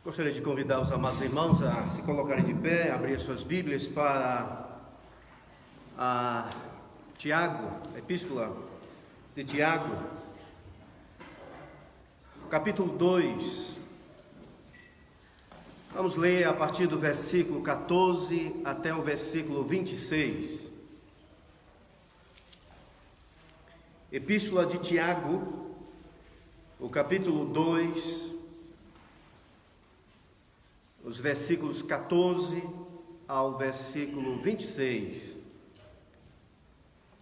Gostaria de convidar os amados irmãos a se colocarem de pé, abrir suas Bíblias para Tiago, a Epístola de Tiago, capítulo 2. Vamos ler a partir do versículo 14 até o versículo 26. Epístola de Tiago, o capítulo 2, os versículos 14 ao versículo 26.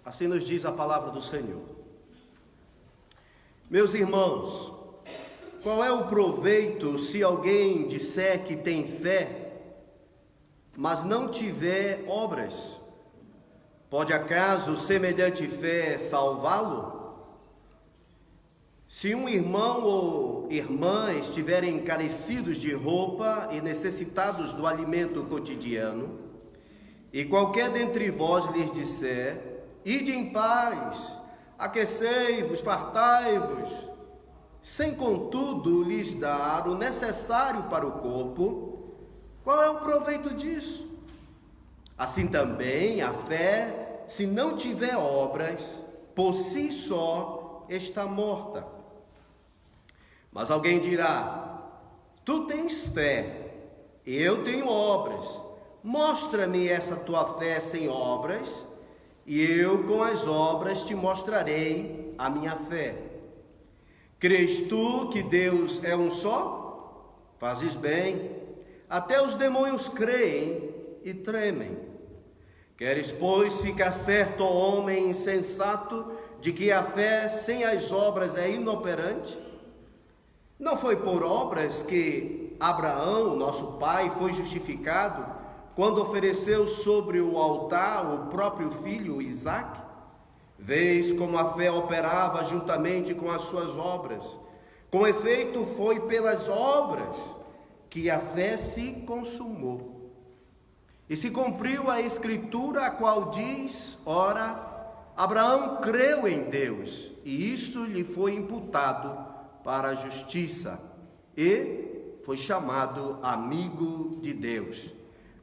Assim nos diz a palavra do Senhor. Meus irmãos, qual é o proveito se alguém disser que tem fé, mas não tiver obras? Pode acaso semelhante fé salvá-lo? Se um irmão ou irmã estiverem encarecidos de roupa e necessitados do alimento cotidiano, e qualquer dentre vós lhes disser: ide em paz, aquecei-vos, fartai-vos, sem contudo lhes dar o necessário para o corpo, qual é o proveito disso? Assim também a fé, se não tiver obras, por si só está morta. Mas alguém dirá: tu tens fé, eu tenho obras. Mostra-me essa tua fé sem obras, e eu com as obras te mostrarei a minha fé. Crês tu que Deus é um só? Fazes bem. Até os demônios creem e tremem. Queres, pois, ficar certo, ó homem insensato, de que a fé sem as obras é inoperante? Não foi por obras que Abraão, nosso pai, foi justificado quando ofereceu sobre o altar o próprio filho Isaque? Vês como a fé operava juntamente com as suas obras. Com efeito, foi pelas obras que a fé se consumou. E se cumpriu a escritura, a qual diz: ora, Abraão creu em Deus, e isso lhe foi imputado para a justiça, e foi chamado amigo de Deus.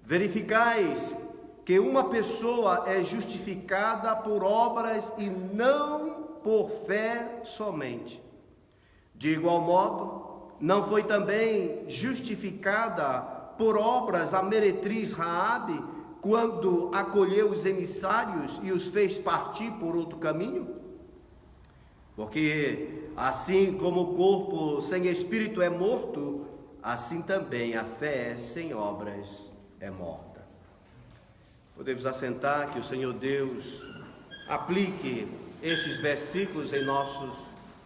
Verificais que uma pessoa é justificada por obras e não por fé somente. De igual modo, não foi também justificada por obras a meretriz Raabe, quando acolheu os emissários e os fez partir por outro caminho? Porque assim como o corpo sem espírito é morto, assim também a fé sem obras é morta. Podemos assentar, que o Senhor Deus aplique estes versículos em nossos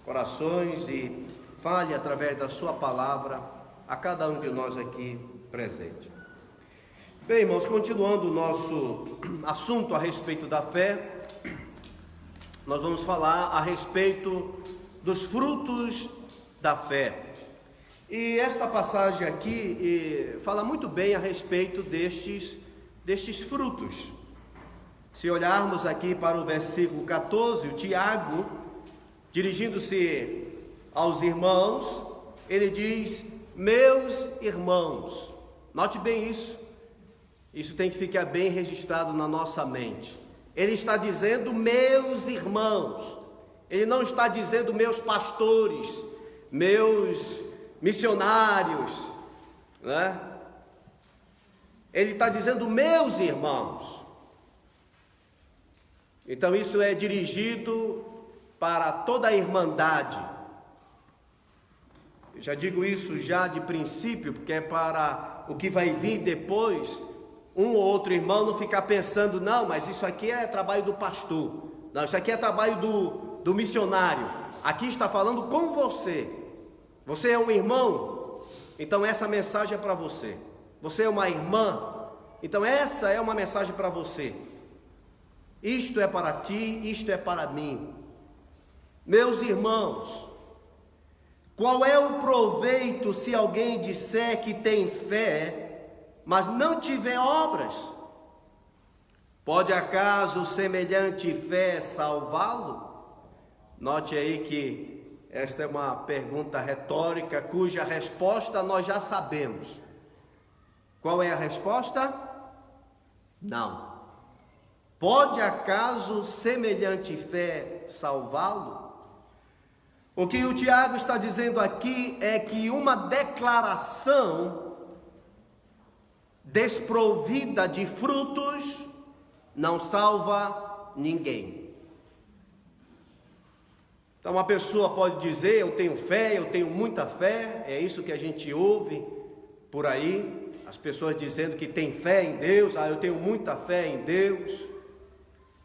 corações e fale através da sua palavra a cada um de nós aqui presente. Bem, irmãos, continuando o nosso assunto a respeito da fé, nós vamos falar a respeito dos frutos da fé. E esta passagem aqui fala muito bem a respeito destes frutos. Se olharmos aqui para o versículo 14, o Tiago, dirigindo-se aos irmãos, ele diz: meus irmãos. Note bem isso. Isso tem que ficar bem registrado na nossa mente. Ele está dizendo meus irmãos. Ele não está dizendo meus pastores, meus missionários, né? Ele está dizendo meus irmãos. Então isso é dirigido para toda a irmandade. Eu já digo isso já de princípio, porque é para o que vai vir depois. Um ou outro irmão não ficar pensando: não, mas isso aqui é trabalho do pastor, não, isso aqui é trabalho do missionário. Aqui está falando com você. Você é um irmão, então essa mensagem é para você. Você é uma irmã, então essa é uma mensagem para você. Isto é para ti, isto é para mim. Meus irmãos, qual é o proveito se alguém disser que tem fé, mas não tiver obras? Pode acaso semelhante fé salvá-lo? Note aí que esta é uma pergunta retórica cuja resposta nós já sabemos. Qual é a resposta? Não. Pode acaso semelhante fé salvá-lo? O que o Tiago está dizendo aqui é que uma declaração desprovida de frutos não salva ninguém. Então uma pessoa pode dizer: eu tenho fé, eu tenho muita fé. É isso que a gente ouve por aí, as pessoas dizendo que tem fé em Deus. Eu tenho muita fé em Deus.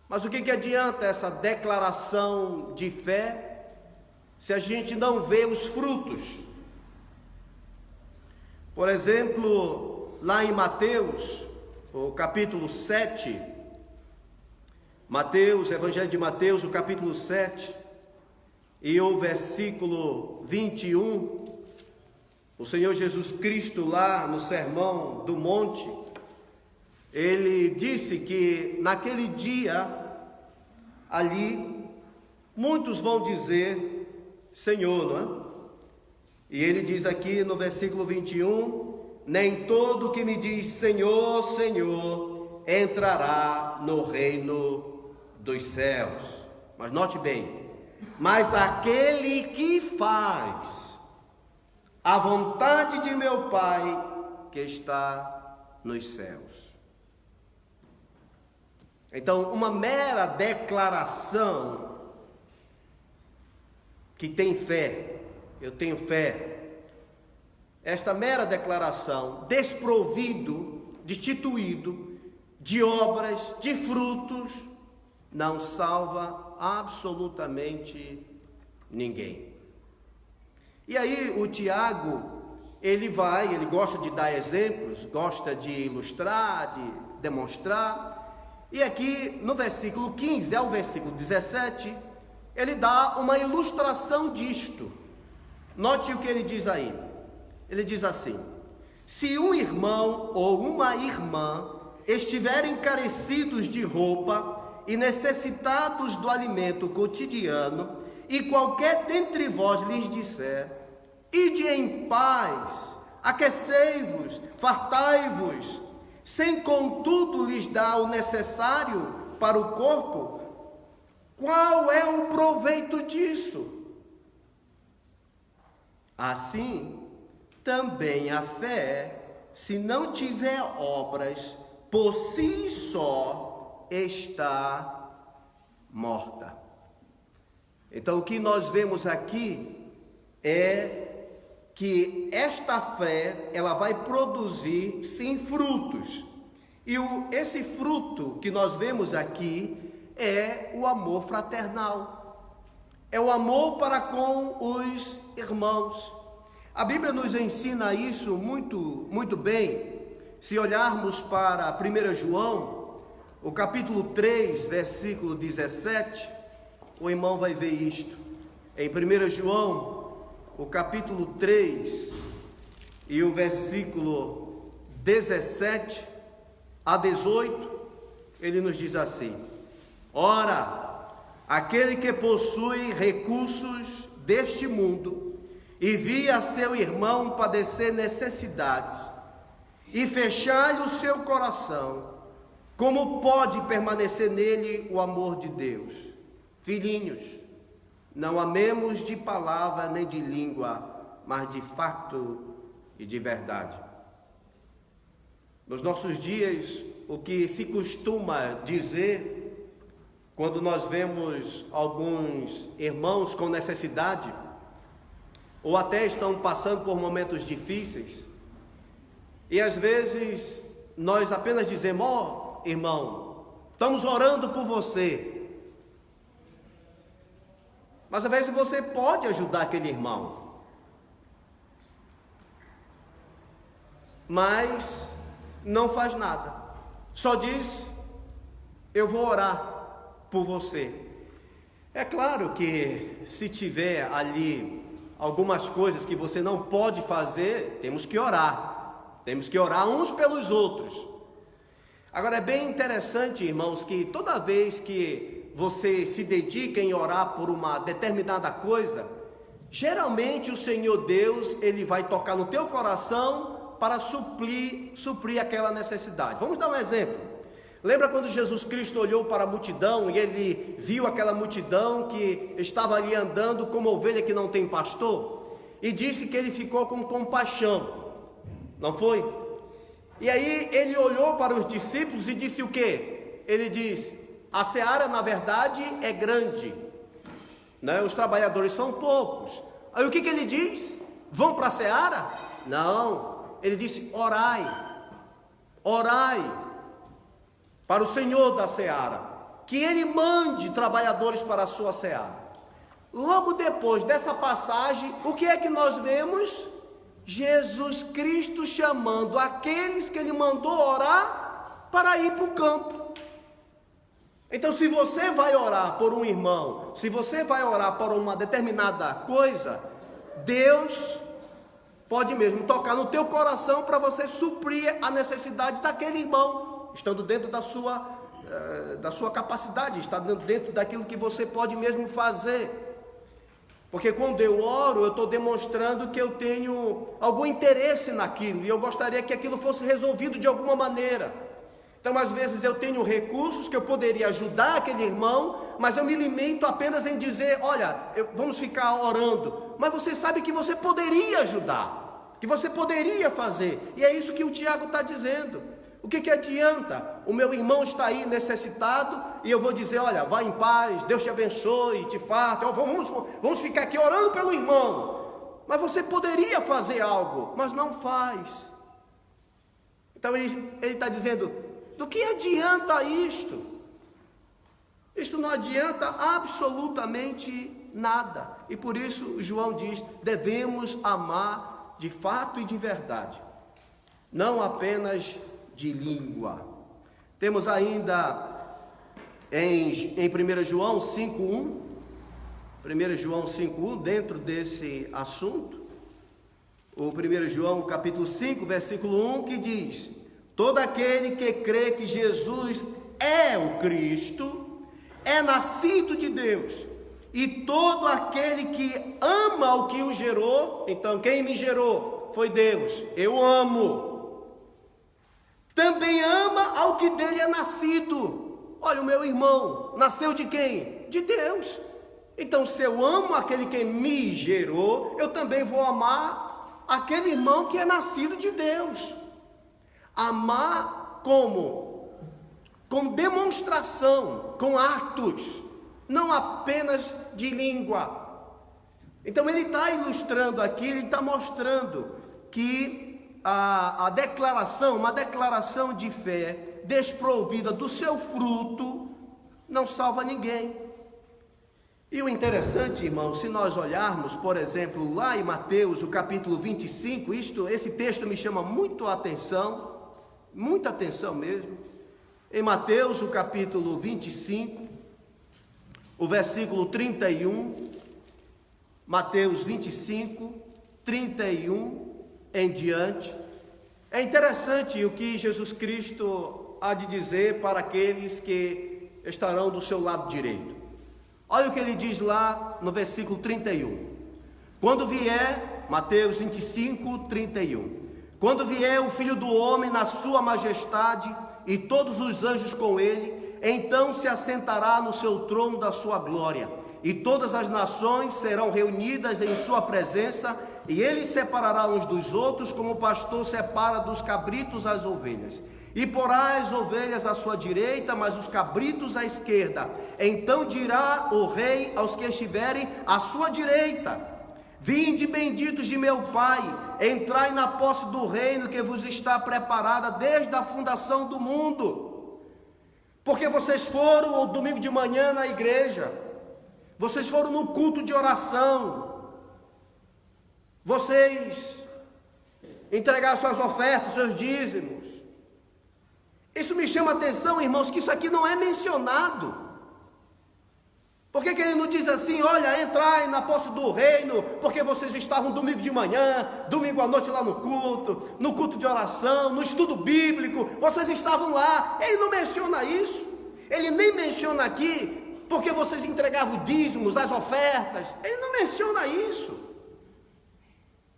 Mas o que adianta essa declaração de fé se a gente não vê os frutos? Por exemplo, lá em Mateus, o capítulo 7, Evangelho de Mateus, o capítulo 7, e o versículo 21, o Senhor Jesus Cristo, lá no Sermão do Monte, ele disse que naquele dia, ali, muitos vão dizer: Senhor, não é? E ele diz aqui no versículo 21, nem todo que me diz Senhor, Senhor, entrará no reino dos céus. Mas note bem, mas aquele que faz a vontade de meu Pai que está nos céus. Então, uma mera declaração que tem fé, eu tenho fé, esta mera declaração, destituído de obras, de frutos, não salva absolutamente ninguém. E aí o Tiago, ele gosta de dar exemplos, gosta de ilustrar, de demonstrar, e aqui no versículo 15 ao versículo 17, ele dá uma ilustração disto. Note o que ele diz aí. Ele diz assim: se um irmão ou uma irmã estiverem carecidos de roupa e necessitados do alimento cotidiano, e qualquer dentre vós lhes disser: ide em paz, aquecei-vos, fartai-vos, sem contudo lhes dar o necessário para o corpo, qual é o proveito disso? Assim, também a fé, se não tiver obras, por si só está morta. Então, o que nós vemos aqui é que esta fé, ela vai produzir sim frutos. E esse fruto que nós vemos aqui é o amor fraternal, é o amor para com os irmãos. A Bíblia nos ensina isso muito, muito bem. Se olharmos para 1 João, o capítulo 3, versículo 17, o irmão vai ver isto. Em 1 João, o capítulo 3 e o versículo 17 a 18, ele nos diz assim: ora, aquele que possui recursos deste mundo e via seu irmão padecer necessidades e fechar-lhe o seu coração, como pode permanecer nele o amor de Deus? Filhinhos, não amemos de palavra nem de língua, mas de fato e de verdade. Nos nossos dias, o que se costuma dizer quando nós vemos alguns irmãos com necessidade, ou até estão passando por momentos difíceis, e às vezes nós apenas dizemos: ó, irmão, estamos orando por você. Mas às vezes você pode ajudar aquele irmão, mas não faz nada, só diz: eu vou orar por você. É claro que se tiver ali algumas coisas que você não pode fazer, temos que orar uns pelos outros. Agora é bem interessante, irmãos, que toda vez que você se dedica em orar por uma determinada coisa, geralmente o Senhor Deus, Ele vai tocar no teu coração para suprir aquela necessidade. Vamos dar um exemplo. Lembra quando Jesus Cristo olhou para a multidão e Ele viu aquela multidão que estava ali andando como ovelha que não tem pastor? E disse que Ele ficou com compaixão, não foi? E aí Ele olhou para os discípulos e disse o quê? Ele diz: a seara na verdade é grande, né? Os trabalhadores são poucos. Aí o que Ele diz? Vão para a seara? Não, Ele disse: orai para o Senhor da seara, que Ele mande trabalhadores para a sua seara. Logo depois dessa passagem, o que é que nós vemos? Jesus Cristo chamando aqueles que Ele mandou orar para ir para o campo. Então, se você vai orar por um irmão, se você vai orar por uma determinada coisa, Deus pode mesmo tocar no teu coração para você suprir a necessidade daquele irmão, estando dentro da sua capacidade, estando dentro daquilo que você pode mesmo fazer. Porque quando eu oro, eu estou demonstrando que eu tenho algum interesse naquilo, e eu gostaria que aquilo fosse resolvido de alguma maneira. Então, às vezes eu tenho recursos que eu poderia ajudar aquele irmão, mas eu me limito apenas em dizer: olha, vamos ficar orando. Mas você sabe que você poderia ajudar, que você poderia fazer. E é isso que o Tiago está dizendo. O que adianta? O meu irmão está aí necessitado e eu vou dizer: olha, vá em paz, Deus te abençoe, te farte. Vamos ficar aqui orando pelo irmão. Mas você poderia fazer algo, mas não faz. Então ele está dizendo: do que adianta isto? Isto não adianta absolutamente nada. E por isso João diz: devemos amar de fato e de verdade, não apenas de língua. Temos ainda em 1 João 5:1, 1 João 5:1, dentro desse assunto, o 1 João capítulo 5, versículo 1, que diz: todo aquele que crê que Jesus é o Cristo, é nascido de Deus, e todo aquele que ama o que o gerou, então quem me gerou foi Deus, eu amo, também ama ao que dele é nascido. Olha, o meu irmão nasceu de quem? De Deus. Então, se eu amo aquele que me gerou, eu também vou amar aquele irmão que é nascido de Deus. Amar como? Com demonstração, com atos, não apenas de língua. Então ele está ilustrando aqui, ele está mostrando que a declaração, uma declaração de fé desprovida do seu fruto, não salva ninguém. E o interessante, irmão, se nós olharmos, por exemplo, lá em Mateus, o capítulo 25, esse texto me chama muito a atenção, muita atenção mesmo. Em Mateus, o capítulo 25, o versículo 31, Mateus 25, 31 em diante. É interessante o que Jesus Cristo há de dizer para aqueles que estarão do seu lado direito. Olha o que ele diz lá no versículo 31. Quando vier, Mateus 25, 31. Quando vier o Filho do Homem na sua majestade e todos os anjos com ele, então se assentará no seu trono da sua glória, e todas as nações serão reunidas em sua presença, e ele separará uns dos outros, como o pastor separa dos cabritos as ovelhas. E porá as ovelhas à sua direita, mas os cabritos à esquerda. Então dirá o rei aos que estiverem à sua direita: vinde benditos de meu Pai, entrai na posse do reino que vos está preparada desde a fundação do mundo. Porque vocês foram o domingo de manhã na igreja, vocês foram no culto de oração, vocês entregaram suas ofertas, seus dízimos. Isso me chama a atenção, irmãos, que isso aqui não é mencionado. Por que ele não diz assim: olha, entrai na posse do reino, porque vocês estavam domingo de manhã, domingo à noite lá no culto de oração, no estudo bíblico, vocês estavam lá. Ele não menciona isso. Ele nem menciona aqui porque vocês entregavam dízimos, as ofertas. Ele não menciona isso.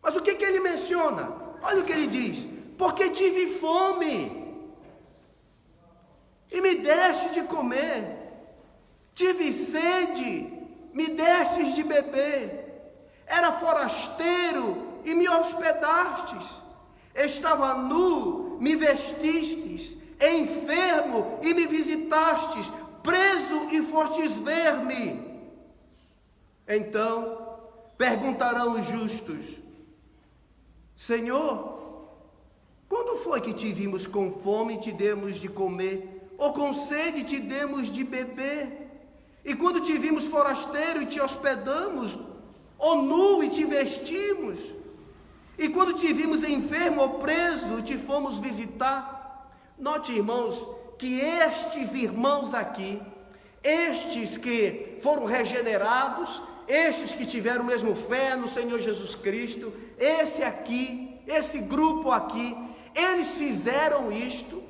Mas o que ele menciona? Olha o que ele diz: porque tive fome e me deste de comer, tive sede, me destes de beber, era forasteiro e me hospedastes, estava nu, me vestistes, enfermo e me visitastes, preso e fostes ver-me. Então perguntarão os justos: Senhor, quando foi que te vimos com fome e te demos de comer, ou com sede e te demos de beber? E quando te vimos forasteiro e te hospedamos, ou nu e te vestimos? E quando te vimos enfermo ou preso e te fomos visitar? Note, irmãos, que estes irmãos aqui, estes que foram regenerados, estes que tiveram mesmo fé no Senhor Jesus Cristo, esse grupo aqui, eles fizeram isto,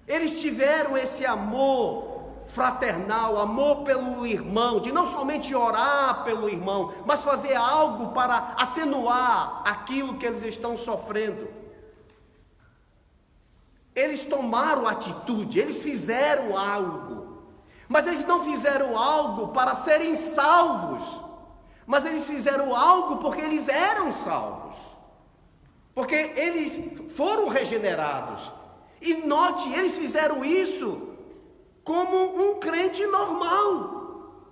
eles tiveram esse amor fraternal, amor pelo irmão, de não somente orar pelo irmão, mas fazer algo para atenuar aquilo que eles estão sofrendo. Eles tomaram atitude, eles fizeram algo, mas eles não fizeram algo para serem salvos, mas eles fizeram algo porque eles eram salvos, porque eles foram regenerados. E note, eles fizeram isso como um crente normal.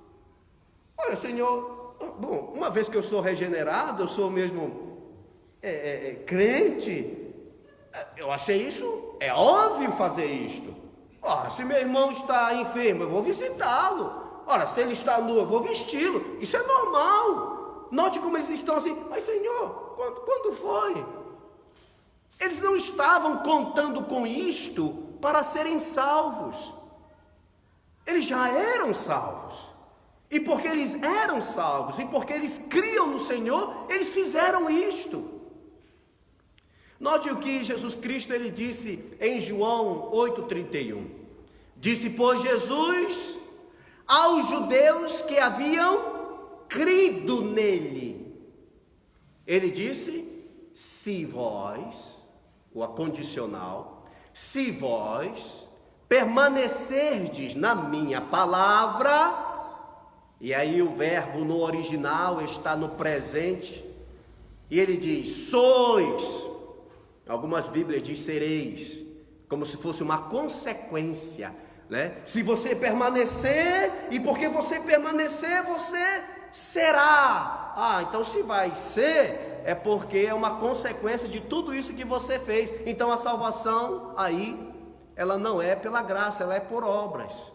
Olha, Senhor, bom, uma vez que eu sou regenerado, eu sou mesmo crente, eu achei isso, é óbvio fazer isto. Ora, se meu irmão está enfermo, eu vou visitá-lo. Ora, se ele está nu, eu vou vesti-lo. Isso é normal. Note como eles estão assim: mas Senhor, quando foi? Eles não estavam contando com isto para serem salvos. Eles já eram salvos. E porque eles eram salvos, e porque eles criam no Senhor, eles fizeram isto. Note o que Jesus Cristo ele disse em João 8,31. Disse, pois, Jesus aos judeus que haviam crido nele. Ele disse, se vós, o condicional, se vós permanecerdes na minha palavra, e aí o verbo no original está no presente, e ele diz, sois, algumas bíblias diz sereis, como se fosse uma consequência, né? Se você permanecer, e porque você permanecer, você será. Então se vai ser, é porque é uma consequência de tudo isso que você fez. Então a salvação aí, ela não é pela graça, ela é por obras.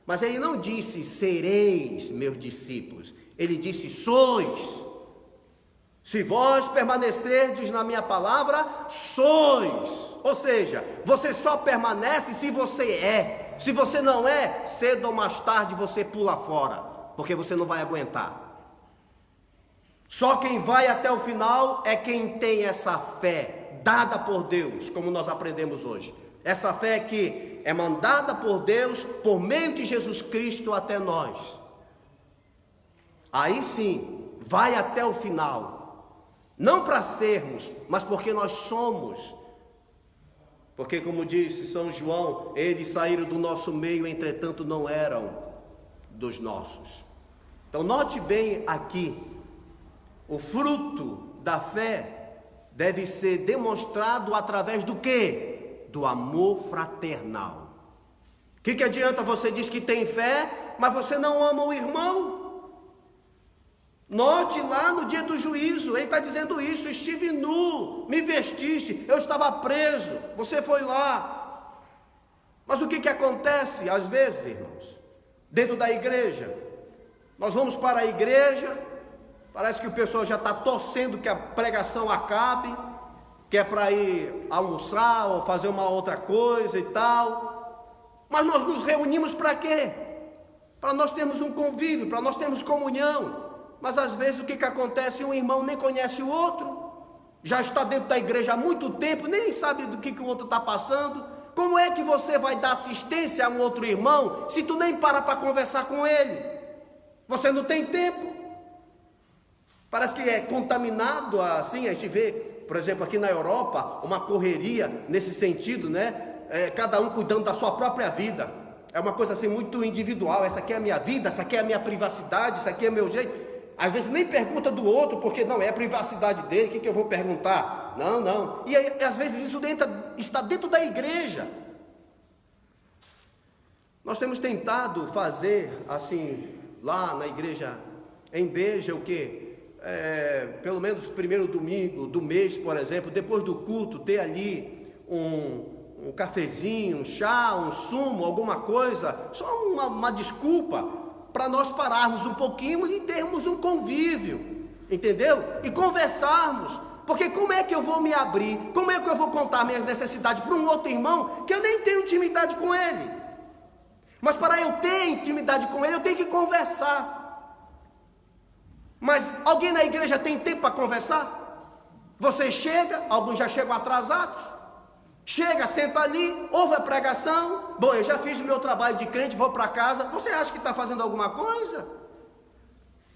Mas ele não disse, sereis meus discípulos. Ele disse, sois. Se vós permanecerdes na minha palavra, sois. Ou seja, você só permanece se você é. Se você não é, cedo ou mais tarde você pula fora, porque você não vai aguentar. Só quem vai até o final é quem tem essa fé dada por Deus, como nós aprendemos hoje. Essa fé que é mandada por Deus por meio de Jesus Cristo até nós. Aí sim, vai até o final. Não para sermos, mas porque nós somos. Porque, como disse São João, eles saíram do nosso meio, entretanto não eram dos nossos. Então note bem aqui, o fruto da fé deve ser demonstrado através do quê? Do amor fraternal. O que adianta você dizer que tem fé, mas você não ama o irmão? Note lá no dia do juízo, ele está dizendo isso, estive nu, me vestiste, eu estava preso, você foi lá. Mas o que acontece às vezes, irmãos? Dentro da igreja, nós vamos para a igreja, parece que o pessoal já está torcendo que a pregação acabe, que é para ir almoçar ou fazer uma outra coisa e tal. Mas nós nos reunimos para quê? Para nós termos um convívio, para nós termos comunhão. Mas às vezes o que acontece? Um irmão nem conhece o outro, já está dentro da igreja há muito tempo, nem sabe do que o outro está passando. como é que você vai dar assistência a um outro irmão se tu nem para conversar com ele? Você não tem tempo. Parece que é contaminado assim, a gente vê, por exemplo, aqui na Europa, uma correria nesse sentido, né? Cada um cuidando da sua própria vida. É uma coisa assim muito individual. Essa aqui é a minha vida, essa aqui é a minha privacidade, isso aqui é meu jeito. Às vezes nem pergunta do outro, porque não é a privacidade dele, o que eu vou perguntar? Não. E aí, às vezes isso está dentro da igreja. Nós temos tentado fazer assim, lá na igreja, em Beja, o quê? Pelo menos o primeiro domingo do mês, por exemplo, depois do culto, ter ali um cafezinho, um chá, um sumo, alguma coisa, só uma desculpa para nós pararmos um pouquinho e termos um convívio, entendeu? E conversarmos, porque como é que eu vou me abrir, como é que eu vou contar minhas necessidades para um outro irmão que eu nem tenho intimidade com ele? Mas para eu ter intimidade com ele, eu tenho que conversar. Mas alguém na igreja tem tempo para conversar? Você chega, alguns já chegam atrasados, chega, senta ali, ouve a pregação, bom, eu já fiz o meu trabalho de crente, vou para casa. Você acha que está fazendo alguma coisa?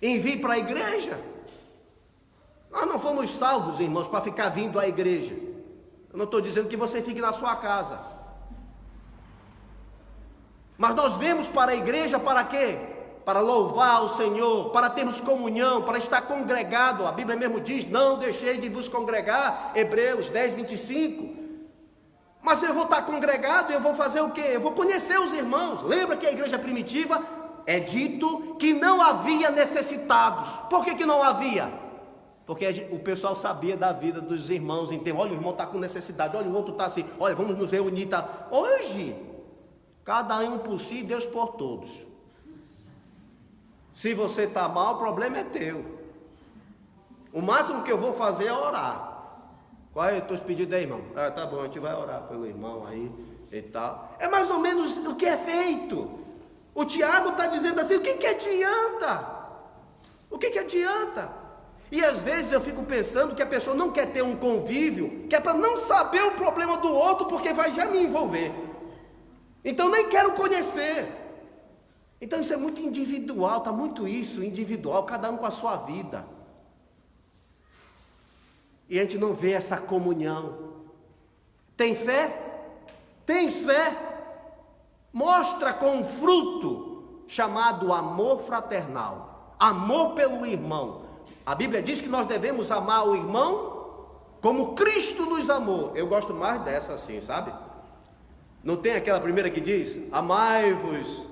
Envie para a igreja. Nós não fomos salvos, irmãos, para ficar vindo à igreja. Eu não estou dizendo que você fique na sua casa, mas nós vemos para a igreja para quê? Para louvar o Senhor, para termos comunhão, para estar congregado. A Bíblia mesmo diz, não deixei de vos congregar, Hebreus 10, 25. Mas eu vou estar congregado e eu vou fazer o quê? Eu vou conhecer os irmãos. Lembra que a igreja primitiva é dito que não havia necessitados. Por que não havia? Porque o pessoal sabia da vida dos irmãos, entende? Olha, o irmão está com necessidade, olha, o outro está assim, olha, vamos nos reunir. Tá? Hoje, cada um por si, Deus por todos. Se você está mal, o problema é teu. O máximo que eu vou fazer é orar. Qual é o teu pedido aí, irmão? Tá bom, a gente vai orar pelo irmão aí e tal. É mais ou menos o que é feito. O Tiago está dizendo assim, o que adianta? O que adianta? E às vezes eu fico pensando que a pessoa não quer ter um convívio, que é para não saber o problema do outro, porque vai já me envolver. Então nem quero conhecer. Então isso é muito individual, está muito isso, individual, cada um com a sua vida. E a gente não vê essa comunhão. Tem fé? Tens fé? Mostra com um fruto chamado amor fraternal, amor pelo irmão. A Bíblia diz que nós devemos amar o irmão como Cristo nos amou. Eu gosto mais dessa assim, sabe? Não tem aquela primeira que diz, amai-vos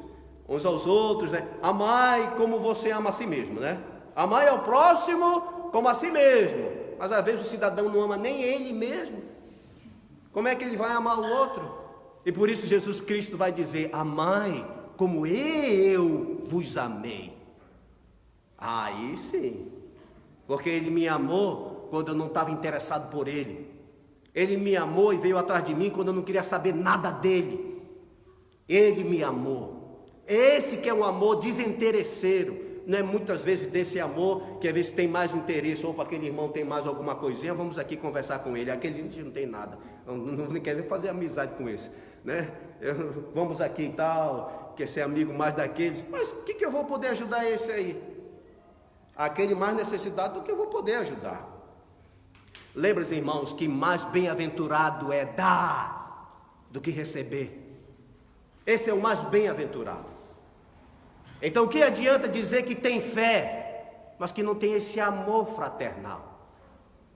uns aos outros, né? Amai como você ama a si mesmo, né? Amai ao próximo como a si mesmo. Mas às vezes o cidadão não ama nem ele mesmo. Como é que ele vai amar o outro? E por isso Jesus Cristo vai dizer, amai como eu vos amei. Aí sim, porque ele me amou quando eu não estava interessado por ele. Ele me amou e veio atrás de mim quando eu não queria saber nada dele. Ele me amou. Esse que é um amor desinteresseiro. Não é muitas vezes desse amor que às vezes tem mais interesse, ou para aquele irmão tem mais alguma coisinha, vamos aqui conversar com ele. Aquele não tem nada, não quer nem fazer amizade com esse, né? Vamos aqui e tal, quer ser amigo mais daqueles, mas o que eu vou poder ajudar esse aí? Aquele mais necessitado do que eu vou poder ajudar. Lembra-se, irmãos, que mais bem-aventurado é dar do que receber. Esse é o mais bem-aventurado. Então o que adianta dizer que tem fé, mas que não tem esse amor fraternal,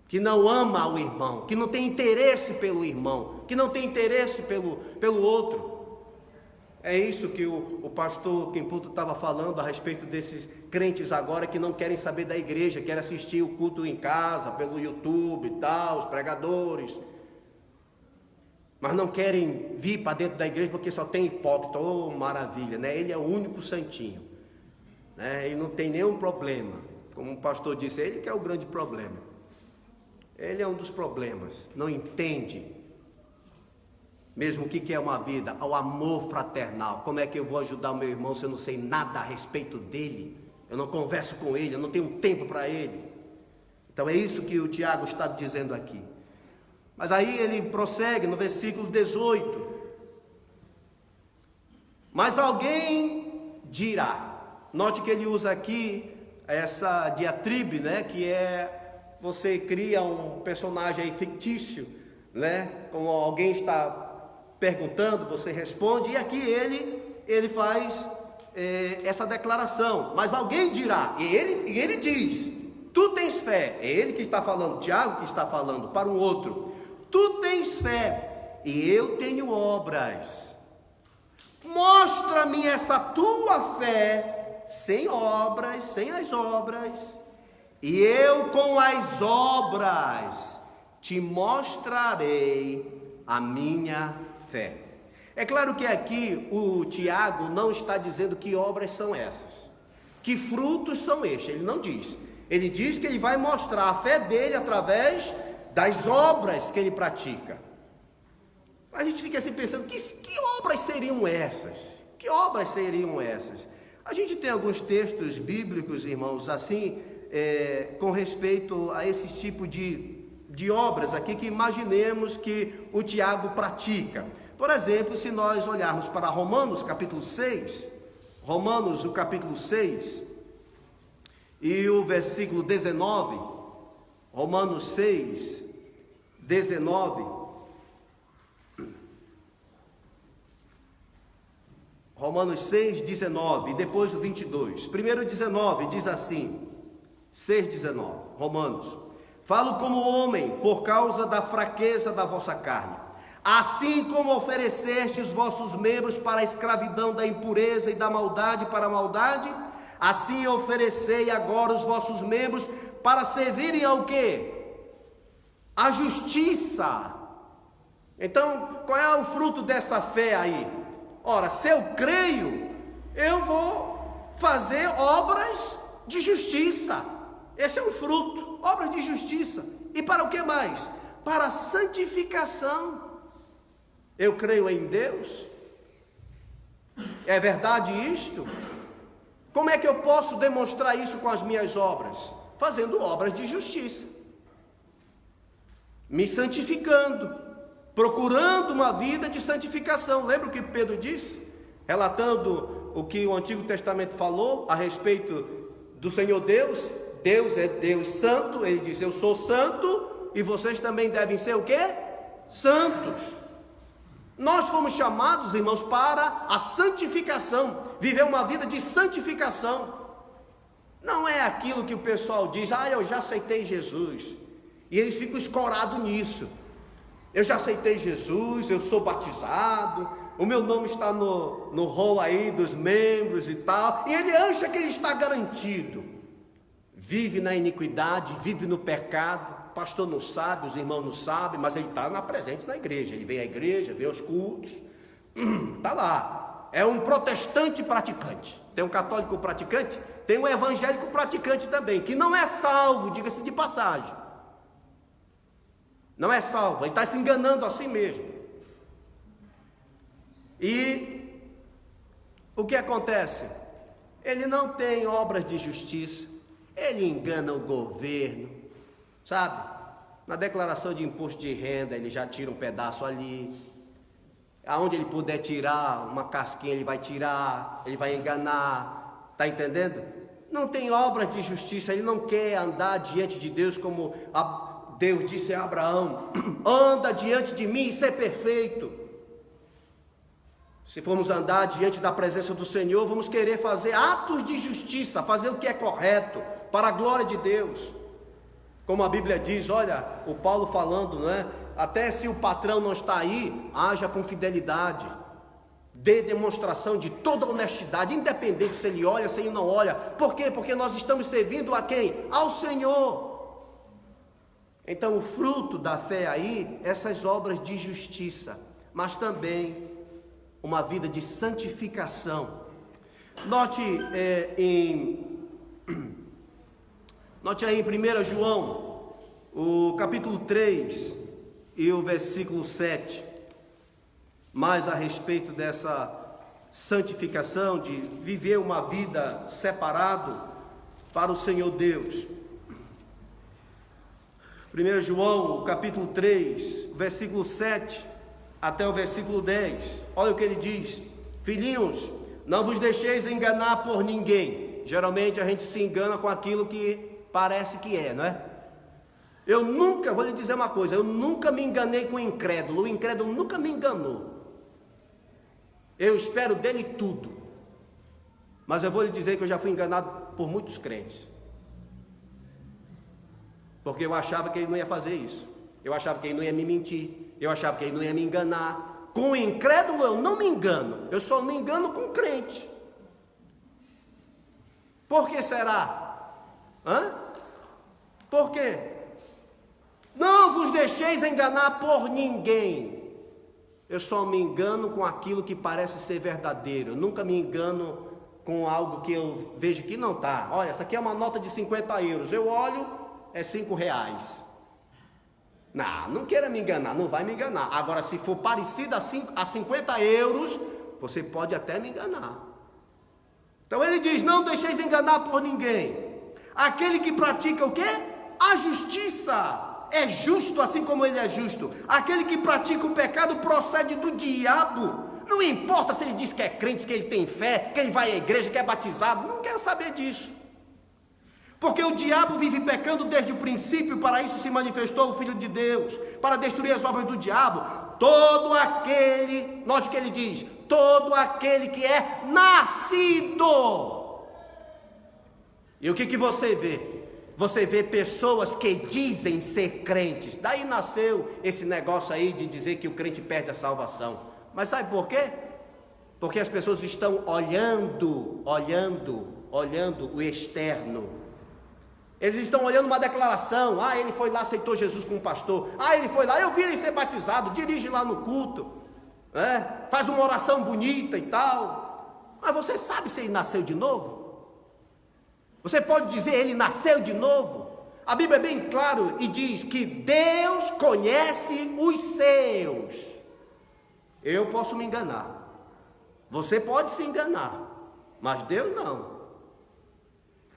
que não ama o irmão, que não tem interesse pelo irmão, que não tem interesse pelo outro? É isso que o pastor Quimputo estava falando a respeito desses crentes agora que não querem saber da igreja, querem assistir o culto em casa, pelo YouTube e tal, os pregadores, mas não querem vir para dentro da igreja porque só tem hipócrita. Oh, maravilha, né? Ele é o único santinho, né? E não tem nenhum problema. Como o pastor disse, ele que é o grande problema. Ele é um dos problemas. Não entende mesmo o que é uma vida, o amor fraternal. Como é que eu vou ajudar o meu irmão se eu não sei nada a respeito dele? Eu não converso com ele, eu não tenho tempo para ele. Então é isso que o Tiago está dizendo aqui. Mas aí ele prossegue no versículo 18. mas alguém dirá. Note que ele usa aqui essa diatribe, né, que é, você cria um personagem aí fictício, né, como alguém está perguntando, você responde, e aqui ele faz essa declaração, mas alguém dirá, e ele diz, tu tens fé, é ele que está falando, Tiago que está falando para um outro, tu tens fé, e eu tenho obras, mostra-me essa tua fé, sem obras, sem as obras, e eu com as obras te mostrarei a minha fé. É claro que aqui o Tiago não está dizendo que obras são essas, que frutos são estes, ele não diz. Ele diz que ele vai mostrar a fé dele através das obras que ele pratica. A gente fica assim pensando, que obras seriam essas? Que obras seriam essas? A gente tem alguns textos bíblicos, irmãos, assim, com respeito a esse tipo de obras aqui que imaginemos que o Tiago pratica. Por exemplo, se nós olharmos para Romanos capítulo 6, Romanos o capítulo 6 e o versículo 19, Romanos 6, 19, Romanos 6, 19 e depois o 22, primeiro 19 diz assim, 6, 19, Romanos, falo como homem por causa da fraqueza da vossa carne, assim como ofereceste os vossos membros para a escravidão da impureza e da maldade para a maldade, assim oferecei agora os vossos membros para servirem ao quê? A justiça. Então, qual é o fruto dessa fé aí? Ora, se eu creio, eu vou fazer obras de justiça. Esse é um fruto, obras de justiça. E para o que mais? Para a santificação. Eu creio em Deus? É verdade isto? Como é que eu posso demonstrar isso com as minhas obras? Fazendo obras de justiça, me santificando, procurando uma vida de santificação. Lembra o que Pedro disse? Relatando o que o Antigo Testamento falou a respeito do Senhor Deus. Deus é Deus santo, ele diz, eu sou santo e vocês também devem ser o quê? Santos. Nós fomos chamados, irmãos, para a santificação, viver uma vida de santificação. Não é aquilo que o pessoal diz, eu já aceitei Jesus, e eles ficam escorados nisso. Eu já aceitei Jesus, eu sou batizado, o meu nome está no rol aí dos membros e tal, e ele acha que ele está garantido. Vive na iniquidade, vive no pecado. O pastor não sabe, os irmãos não sabem, mas ele está presente na igreja. Ele vem à igreja, vem aos cultos, está lá. É um protestante praticante. Tem um católico praticante, tem um evangélico praticante também, que não é salvo, diga-se de passagem. Não é salvo, ele está se enganando a si mesmo. E o que acontece? Ele não tem obras de justiça, ele engana o governo, sabe? Na declaração de imposto de renda, ele já tira um pedaço ali. Aonde ele puder tirar uma casquinha, ele vai tirar, ele vai enganar, está entendendo? Não tem obras de justiça, ele não quer andar diante de Deus como Deus disse a Abraão, anda diante de mim e ser perfeito. Se formos andar diante da presença do Senhor, vamos querer fazer atos de justiça, fazer o que é correto, para a glória de Deus. Como a Bíblia diz, olha, o Paulo falando, não é? Até se o patrão não está aí, haja com fidelidade, dê demonstração de toda honestidade, independente se ele olha, se ele não olha. Por quê? Porque nós estamos servindo a quem? Ao Senhor. Então o fruto da fé aí, essas obras de justiça, mas também uma vida de santificação. Note aí em 1 João, o capítulo 3 e o versículo 7, mais a respeito dessa santificação, de viver uma vida separado para o Senhor Deus. 1 João, capítulo 3, versículo 7 até o versículo 10, olha o que ele diz: Filhinhos, não vos deixeis enganar por ninguém. Geralmente a gente se engana com aquilo que parece que é, não é? Eu nunca, vou lhe dizer uma coisa, eu nunca me enganei com o incrédulo nunca me enganou. Eu espero dele tudo. Mas eu vou lhe dizer que eu já fui enganado por muitos crentes. Porque eu achava que ele não ia fazer isso. Eu achava que ele não ia me mentir. Eu achava que ele não ia me enganar. Com o incrédulo eu não me engano. Eu só me engano com o crente. Por que será? Por quê? Não vos deixeis enganar por ninguém. Eu só me engano com aquilo que parece ser verdadeiro. Eu nunca me engano com algo que eu vejo que não está. Olha, essa aqui é uma nota de 50 euros. Eu olho, é 5 reais. Não queira me enganar, não vai me enganar. Agora, se for parecida a 50 euros, você pode até me enganar. Então ele diz, não deixeis enganar por ninguém. Aquele que pratica o quê? A justiça. É justo assim como ele é justo. Aquele que pratica o pecado procede do diabo. Não importa se ele diz que é crente, que ele tem fé, que ele vai à igreja, que é batizado. Não quero saber disso. Porque o diabo vive pecando desde o princípio. Para isso se manifestou o Filho de Deus, para destruir as obras do diabo. Todo aquele, note o que ele diz, todo aquele que é nascido. E o que você vê? Você vê pessoas que dizem ser crentes. Daí nasceu esse negócio aí de dizer que o crente perde a salvação. Mas sabe por quê? Porque as pessoas estão olhando o externo. Eles estão olhando uma declaração. Ele foi lá, aceitou Jesus como pastor. Ele foi lá, eu vi ele ser batizado, dirige lá no culto, faz uma oração bonita e tal. Mas você sabe se ele nasceu de novo? Você pode dizer, ele nasceu de novo? A Bíblia é bem claro e diz que Deus conhece os seus. Eu posso me enganar. Você pode se enganar, mas Deus não.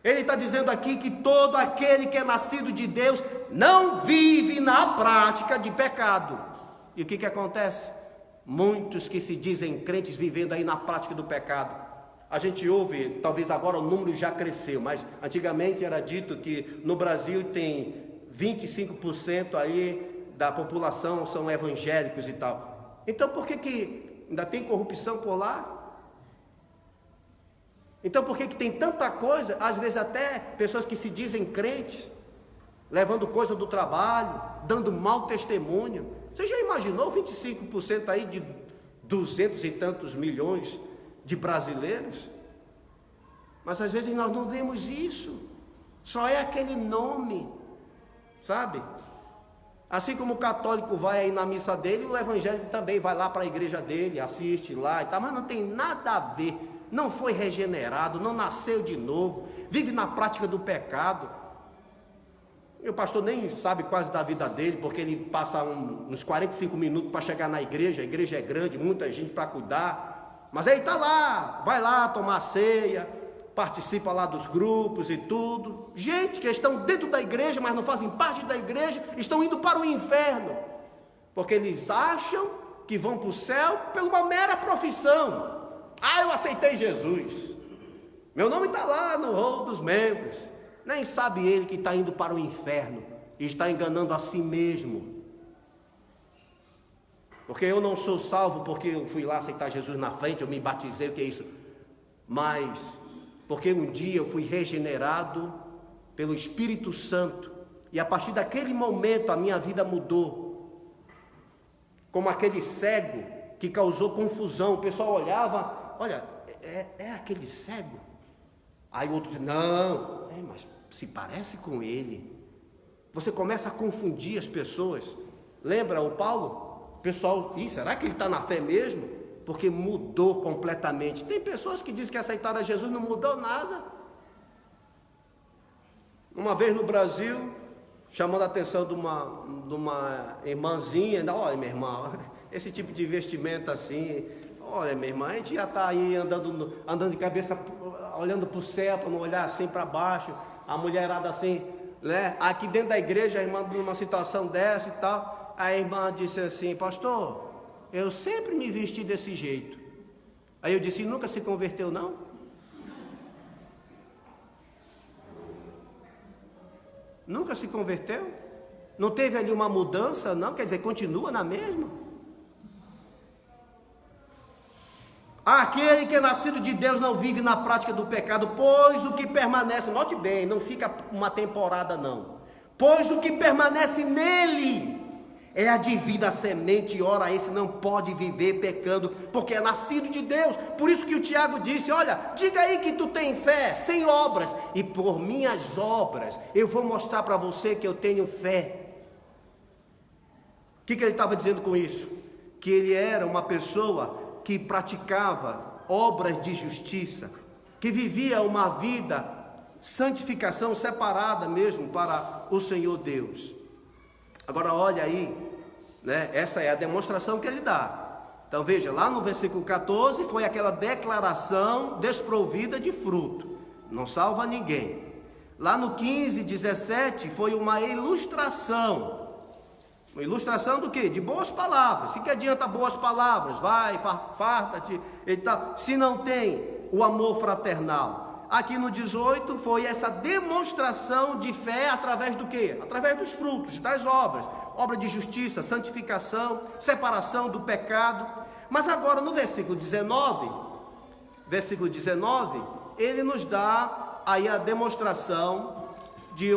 Ele está dizendo aqui que todo aquele que é nascido de Deus não vive na prática de pecado. E o que acontece? Muitos que se dizem crentes vivendo aí na prática do pecado. A gente ouve, talvez agora o número já cresceu, mas antigamente era dito que no Brasil tem 25% aí da população são evangélicos e tal. Então por que ainda tem corrupção por lá? Então por que tem tanta coisa, às vezes até pessoas que se dizem crentes, levando coisa do trabalho, dando mau testemunho? Você já imaginou 25% aí de 200 e tantos milhões de brasileiros? Mas às vezes nós não vemos isso, só é aquele nome, sabe? Assim como o católico vai aí na missa dele, o evangélico também vai lá para a igreja dele, assiste lá e tal, mas não tem nada a ver, não foi regenerado, não nasceu de novo, vive na prática do pecado. E o pastor nem sabe quase da vida dele, porque ele passa uns 45 minutos para chegar na igreja, a igreja é grande, muita gente para cuidar, mas aí está lá, vai lá tomar ceia, participa lá dos grupos e tudo. Gente que estão dentro da igreja, mas não fazem parte da igreja, estão indo para o inferno, porque eles acham que vão para o céu por uma mera profissão. Eu aceitei Jesus, meu nome está lá no rol dos membros. Nem sabe ele que está indo para o inferno e está enganando a si mesmo. Porque eu não sou salvo porque eu fui lá aceitar Jesus na frente, eu me batizei, o que é isso? Mas porque um dia eu fui regenerado pelo Espírito Santo, e a partir daquele momento a minha vida mudou. Como aquele cego que causou confusão, o pessoal olhava, olha, é aquele cego? Aí o outro diz, não, mas se parece com ele. Você começa a confundir as pessoas. Lembra o Paulo? O pessoal, será que ele está na fé mesmo? Porque mudou completamente. Tem pessoas que dizem que aceitaram a Jesus, não mudou nada. Uma vez no Brasil, chamando a atenção de uma irmãzinha, olha minha irmã, esse tipo de vestimenta assim, olha minha irmã, a gente já está aí andando de cabeça, olhando para o céu, para não olhar assim para baixo, a mulherada assim, né? Aqui dentro da igreja, a irmã numa situação dessa e tal, a irmã disse assim, pastor, eu sempre me vesti desse jeito, Aí eu disse: nunca se converteu não? Nunca se converteu? Não teve ali uma mudança não? Quer dizer, continua na mesma? Aquele que é nascido de Deus não vive na prática do pecado, pois o que permanece, note bem, não fica uma temporada não, pois o que permanece nele é a divina semente, e ora esse não pode viver pecando, porque é nascido de Deus. Por isso que o Tiago disse: olha, diga aí que tu tem fé, sem obras, e por minhas obras eu vou mostrar para você que eu tenho fé. O que ele estava dizendo com isso? Que ele era uma pessoa que praticava obras de justiça, que vivia uma vida santificação separada mesmo para o Senhor Deus. Agora olha aí, né? Essa é a demonstração que ele dá. Então veja, lá no versículo 14 foi aquela declaração desprovida de fruto, não salva ninguém. Lá no 15, 17 foi uma ilustração. Uma ilustração do quê? De boas palavras. O que adianta boas palavras? Vai, farta-te e tal, se não tem o amor fraternal. Aqui no 18 foi essa demonstração de fé através do quê? Através dos frutos, das obras. Obra de justiça, santificação, separação do pecado. Mas agora no versículo 19, ele nos dá aí a demonstração de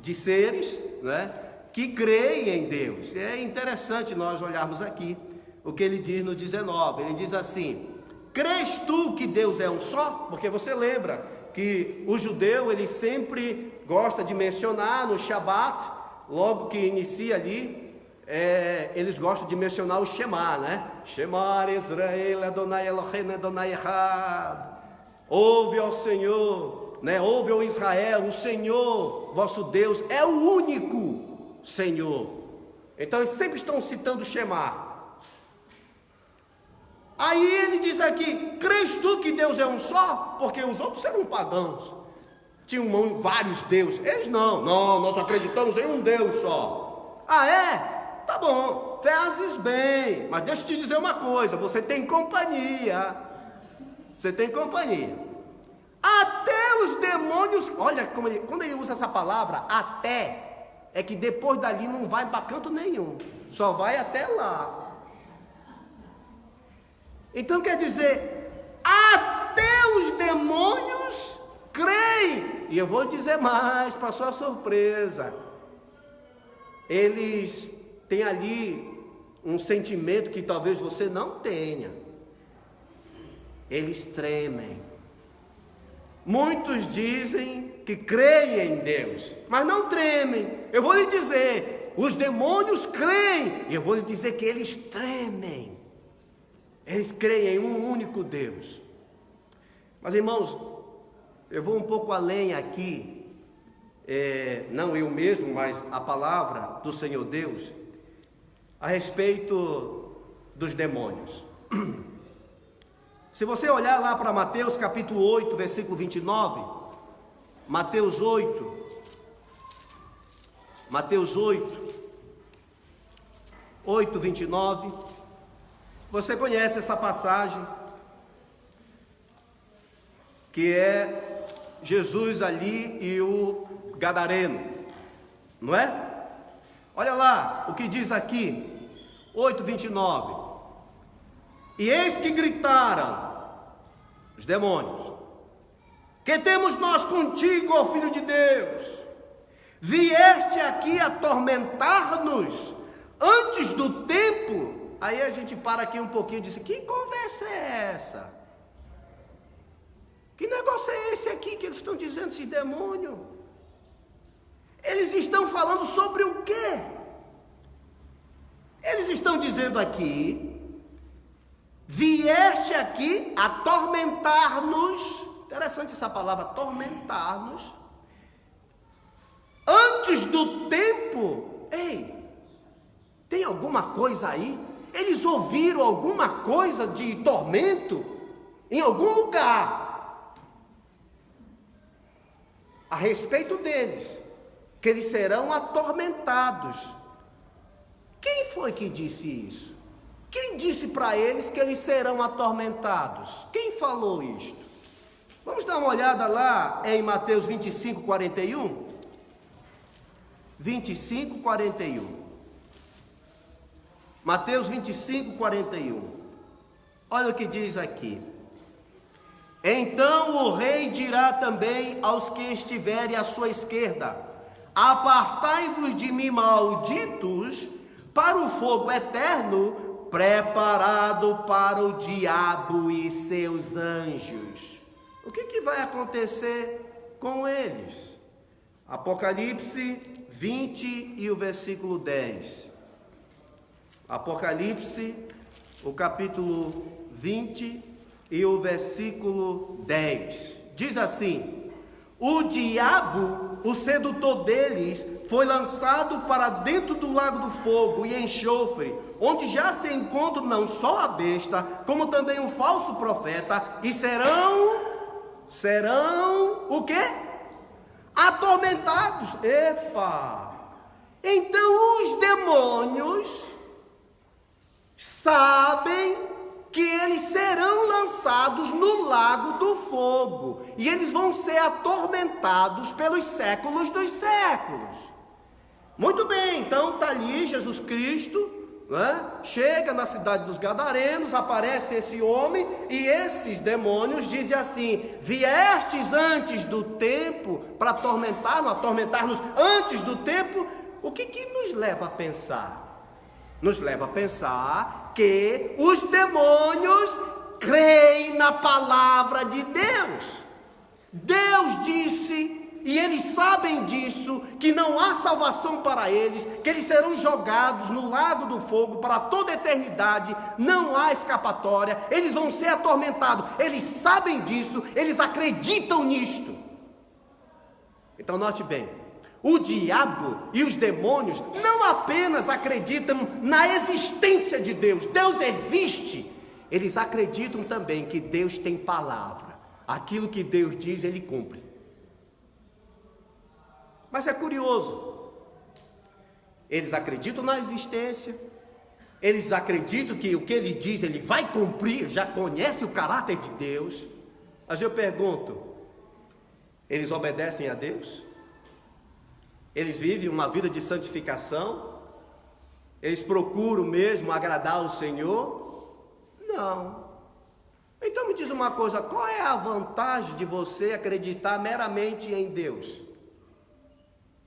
de seres, né, que creem em Deus. É interessante nós olharmos aqui o que ele diz no 19. Ele diz assim: crês tu que Deus é um só? Porque você lembra que o judeu, ele sempre gosta de mencionar no Shabat, logo que inicia ali, eles gostam de mencionar o Shema, né? Shema Israel Adonai Eloheinu Adonai Echad. Ouve ao Senhor, né? Ouve ao Israel, o Senhor, vosso Deus, é o único Senhor. Então eles sempre estão citando o Shema. Aí ele diz aqui: crês tu que Deus é um só? Porque os outros eram pagãos, tinham vários deuses. Eles não, nós acreditamos em um Deus só. Ah é? Tá bom, fazes bem, mas deixa eu te dizer uma coisa: você tem companhia. Você tem companhia. Até os demônios, olha como quando ele usa essa palavra até, é que depois dali não vai para canto nenhum, só vai até lá. Então quer dizer, até os demônios creem. E eu vou dizer mais, para sua surpresa, eles têm ali um sentimento que talvez você não tenha. Eles tremem. Muitos dizem que creem em Deus, mas não tremem. Eu vou lhe dizer, os demônios creem, e eu vou lhe dizer que eles tremem. Eles creem em um único Deus. Mas irmãos, eu vou um pouco além aqui, não eu mesmo, mas a palavra do Senhor Deus, a respeito dos demônios. Se você olhar lá para Mateus capítulo 8, versículo 29, Mateus 8, 29, você conhece essa passagem, que é Jesus ali e o gadareno, não é? Olha lá o que diz aqui, 8:29. E eis que gritaram os demônios: que temos nós contigo, ó Filho de Deus? Vieste aqui atormentar-nos antes do tempo? Aí a gente para aqui um pouquinho e diz: que conversa é essa? Que negócio é esse aqui que eles estão dizendo, esse demônio? Eles estão falando sobre o quê? Eles estão dizendo aqui: vieste aqui atormentar-nos. Interessante essa palavra, atormentar-nos antes do tempo. Ei, tem alguma coisa aí? Eles ouviram alguma coisa de tormento em algum lugar a respeito deles, que eles serão atormentados. Quem foi que disse isso? Quem disse para eles que eles serão atormentados? Quem falou isto? Vamos dar uma olhada lá em Mateus 25, 41. 25, 41. Mateus 25, 41. Olha o que diz aqui. Então o rei dirá também aos que estiverem à sua esquerda: apartai-vos de mim, malditos, para o fogo eterno, preparado para o diabo e seus anjos. O que vai acontecer com eles? Apocalipse 20 e o versículo 10. Apocalipse, o capítulo 20 e o versículo 10. Diz assim: o diabo, o sedutor deles, foi lançado para dentro do lago do fogo e enxofre, onde já se encontram não só a besta, como também o falso profeta, e serão o quê? Atormentados. Epa! Então os demônios sabem que eles serão lançados no lago do fogo, e eles vão ser atormentados pelos séculos dos séculos. Muito bem, então está ali Jesus Cristo, né? Chega na cidade dos Gadarenos, aparece esse homem, e esses demônios dizem assim: viestes antes do tempo para atormentar-nos antes do tempo. O que nos leva a pensar? Nos leva a pensar que os demônios creem na palavra de Deus. Deus disse, e eles sabem disso, que não há salvação para eles, que eles serão jogados no lago do fogo para toda a eternidade, não há escapatória, eles vão ser atormentados, eles sabem disso, eles acreditam nisto. Então note bem, o diabo e os demônios não apenas acreditam na existência de Deus, Deus existe, eles acreditam também que Deus tem palavra, aquilo que Deus diz ele cumpre. Mas é curioso, eles acreditam na existência, eles acreditam que o que ele diz ele vai cumprir, já conhece o caráter de Deus. Mas eu pergunto, eles obedecem a Deus? Eles vivem uma vida de santificação? Eles procuram mesmo agradar o Senhor? Não. Então me diz uma coisa, qual é a vantagem de você acreditar meramente em Deus?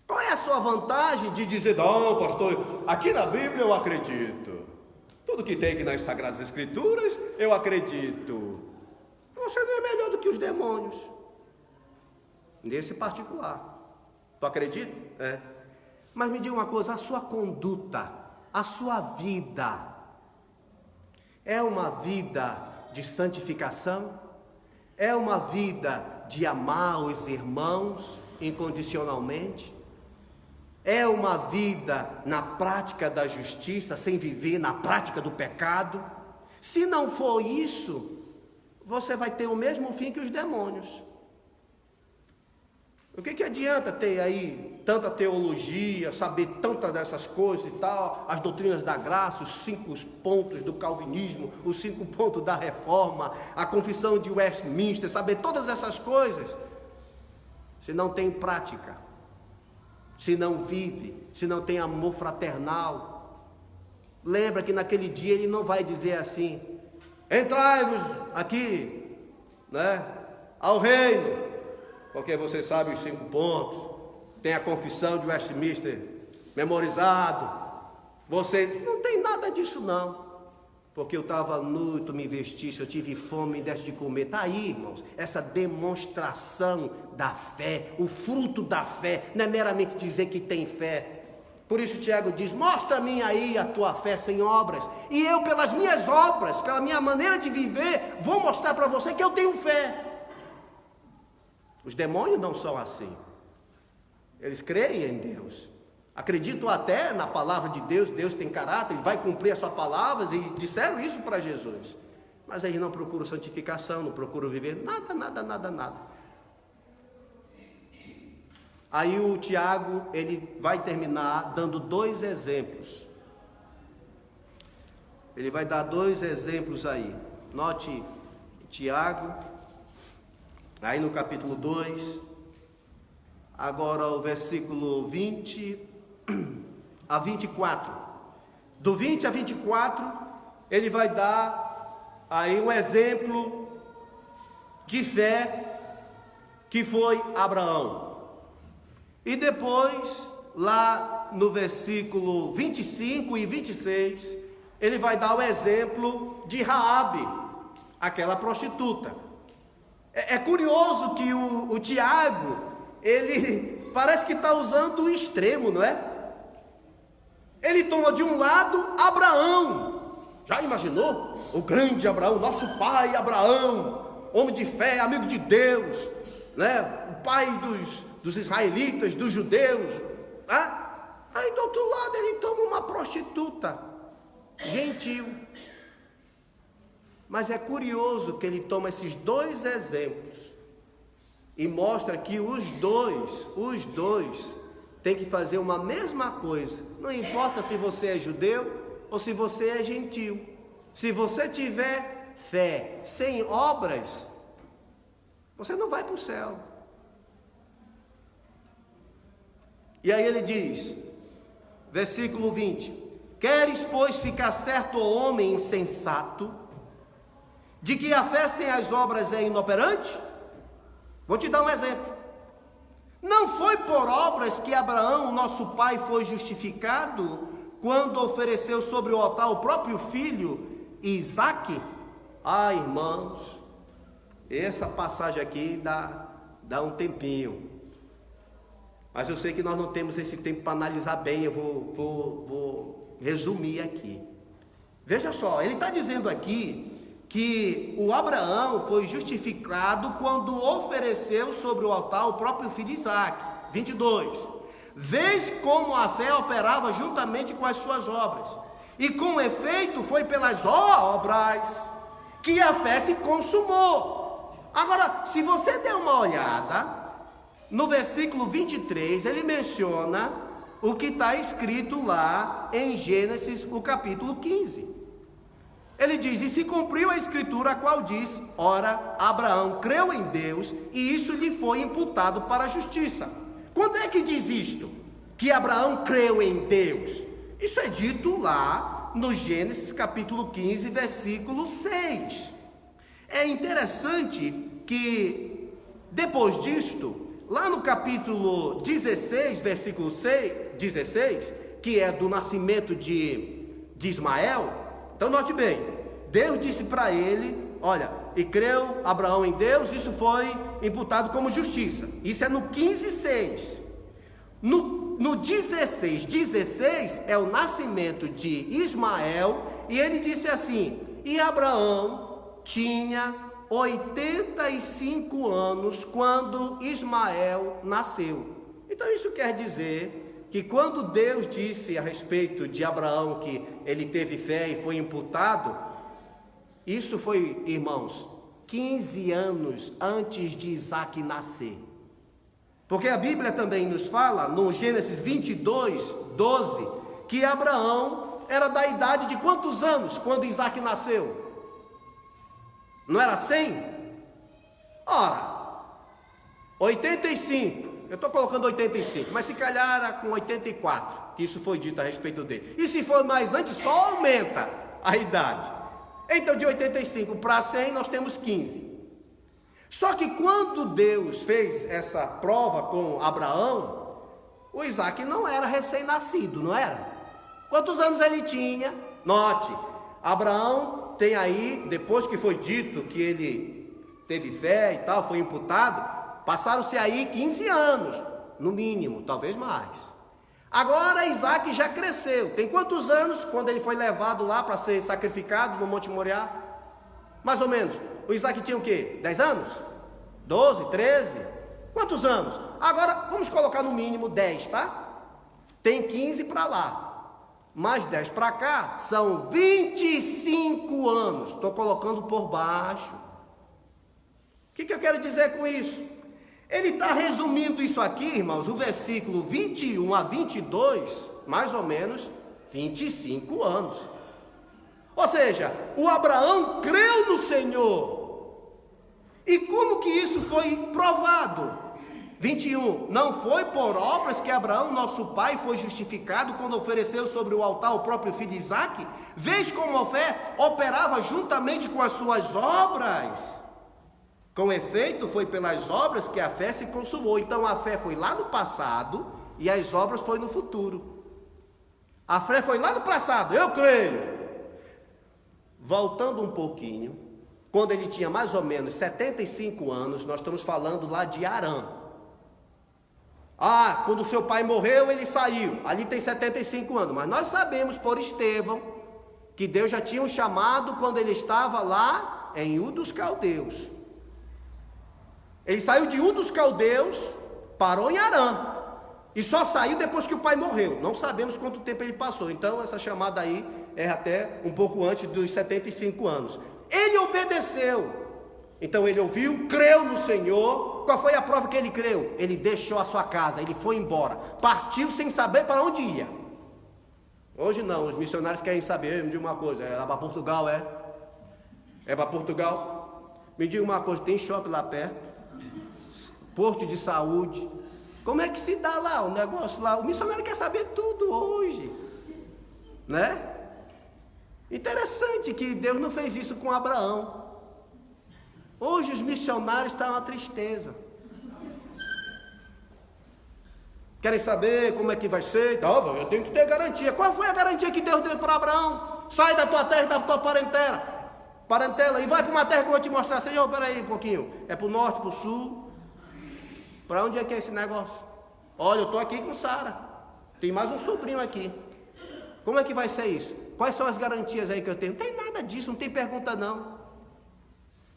Qual é a sua vantagem de dizer: não, pastor, aqui na Bíblia eu acredito, tudo que tem aqui nas Sagradas Escrituras eu acredito? Você não é melhor do que os demônios, nesse particular. Tu acredita? É. Mas me diga uma coisa, a sua conduta, a sua vida, é uma vida de santificação? É uma vida de amar os irmãos incondicionalmente? É uma vida na prática da justiça, sem viver na prática do pecado? Se não for isso, você vai ter o mesmo fim que os demônios. O que adianta ter aí tanta teologia, saber tantas dessas coisas e tal, as doutrinas da graça, os 5 pontos do calvinismo, os 5 pontos da reforma, a confissão de Westminster, saber todas essas coisas, se não tem prática, se não vive, se não tem amor fraternal? Lembra que naquele dia ele não vai dizer assim: entrai-vos aqui, né, ao reino, porque você sabe os 5 pontos, tem a confissão de Westminster memorizado. Você não tem nada disso não, porque eu estava nu, tu me vestiste, eu tive fome, me deste de comer. Está aí, irmãos, essa demonstração da fé, o fruto da fé, não é meramente dizer que tem fé. Por isso Tiago diz: mostra-me aí a tua fé sem obras, e eu pelas minhas obras, pela minha maneira de viver, vou mostrar para você que eu tenho fé. Os demônios não são assim, eles creem em Deus, acreditam até na palavra de Deus, Deus tem caráter, Ele vai cumprir a sua palavra, e disseram isso para Jesus, mas eles não procuram santificação, não procuram viver nada. Aí o Tiago, ele vai terminar dando 2 exemplos. Ele vai dar dois exemplos aí. Note Tiago, aí no capítulo 2, agora o versículo 20 a 24. Do 20 a 24, ele vai dar aí um exemplo de fé que foi Abraão. E depois, lá no versículo 25 e 26, ele vai dar o exemplo de Raabe, aquela prostituta. É curioso que o Tiago, ele parece que está usando o extremo, não é? Ele toma de um lado Abraão. Já imaginou? O grande Abraão, nosso pai Abraão, homem de fé, amigo de Deus, né? O pai dos israelitas, dos judeus. Aí do outro lado ele toma uma prostituta, gentil. Mas é curioso que ele toma esses dois exemplos e mostra que os dois têm que fazer uma mesma coisa. Não importa se você é judeu ou se você é gentil. Se você tiver fé sem obras, você não vai para o céu. E aí ele diz, versículo 20: queres, pois, ficar certo, ó homem insensato, de que a fé sem as obras é inoperante? Vou te dar um exemplo. Não foi por obras que Abraão, nosso pai, foi justificado quando ofereceu sobre o altar o próprio filho Isaque? Irmãos, essa passagem aqui dá um tempinho. Mas eu sei que nós não temos esse tempo para analisar bem. Eu vou resumir aqui. Veja só, ele está dizendo aqui que o Abraão foi justificado quando ofereceu sobre o altar o próprio filho Isaque. 22. Vês como a fé operava juntamente com as suas obras, e com efeito foi pelas obras que a fé se consumou. Agora, se você der uma olhada no versículo 23, ele menciona o que está escrito lá em Gênesis, o capítulo 15. Ele diz, e se cumpriu a escritura, a qual diz, ora, Abraão creu em Deus, e isso lhe foi imputado para a justiça. Quando é que diz isto? Que Abraão creu em Deus? Isso é dito lá no Gênesis capítulo 15, versículo 6. É interessante que, depois disto, lá no capítulo 16, versículo 16, que é do nascimento de Ismael. Então note bem, Deus disse para ele, olha, e creu Abraão em Deus, isso foi imputado como justiça. Isso é no 15:6. No 16 é o nascimento de Ismael, e ele disse assim, e Abraão tinha 85 anos quando Ismael nasceu. Então isso quer dizer que quando Deus disse a respeito de Abraão que ele teve fé e foi imputado, isso foi, irmãos, 15 anos antes de Isaque nascer. Porque a Bíblia também nos fala, no Gênesis 22, 12, que Abraão era da idade de quantos anos quando Isaque nasceu? Não era 100? Ora, 85. Eu estou colocando 85, mas se calhar era com 84, que isso foi dito a respeito dele. E se for mais antes, só aumenta a idade. Então de 85 para 100 nós temos 15. Só que quando Deus fez essa prova com Abraão, o Isaque não era recém-nascido, não era? Quantos anos ele tinha? Note, Abraão tem aí, depois que foi dito que ele teve fé e tal, foi imputado, passaram-se aí 15 anos, no mínimo, talvez mais. Agora Isaque já cresceu. Tem quantos anos quando ele foi levado lá para ser sacrificado no Monte Moriá? Mais ou menos. O Isaque tinha o quê? 10 anos? 12, 13? Quantos anos? Agora vamos colocar no mínimo 10, tá? Tem 15 para lá. Mais 10 para cá são 25 anos. Estou colocando por baixo. O que eu quero dizer com isso? Ele está resumindo isso aqui, irmãos, o versículo 21 a 22, mais ou menos 25 anos. Ou seja, o Abraão creu no Senhor. E como que isso foi provado? 21, não foi por obras que Abraão, nosso pai, foi justificado quando ofereceu sobre o altar o próprio filho Isaque? Vês como a fé operava juntamente com as suas obras? Com efeito, foi pelas obras que a fé se consumou. Então a fé foi lá no passado e as obras foi no futuro. A fé foi lá no passado, eu creio. Voltando um pouquinho, quando ele tinha mais ou menos 75 anos, nós estamos falando lá de Harã. Quando seu pai morreu, ele saiu. Ali tem 75 anos. Mas nós sabemos por Estevão que Deus já tinha um chamado quando ele estava lá em Ur dos Caldeus. Ele saiu de Ur dos Caldeus, parou em Harã. E só saiu depois que o pai morreu. Não sabemos quanto tempo ele passou. Então essa chamada aí é até um pouco antes dos 75 anos. Ele obedeceu. Então ele ouviu, creu no Senhor. Qual foi a prova que ele creu? Ele deixou a sua casa, ele foi embora, partiu sem saber para onde ia. Hoje não, os missionários querem saber. Me diga uma coisa, é lá para Portugal, é? É para Portugal? Me diga uma coisa, tem shopping lá perto? Posto de saúde? Como é que se dá lá o negócio lá? O missionário quer saber tudo hoje, né? Interessante que Deus não fez isso com Abraão. Hoje os missionários estão uma tristeza. Querem saber como é que vai ser? Então, eu tenho que ter garantia. Qual foi a garantia que Deus deu para Abraão? Sai da tua terra e da tua parentela e vai para uma terra que eu vou te mostrar. Senhor, peraí um pouquinho. É para o norte, para o sul? Para onde é que é esse negócio? Olha, eu estou aqui com Sara. Tem mais um sobrinho aqui. Como é que vai ser isso? Quais são as garantias aí que eu tenho? Não tem nada disso, não tem pergunta não.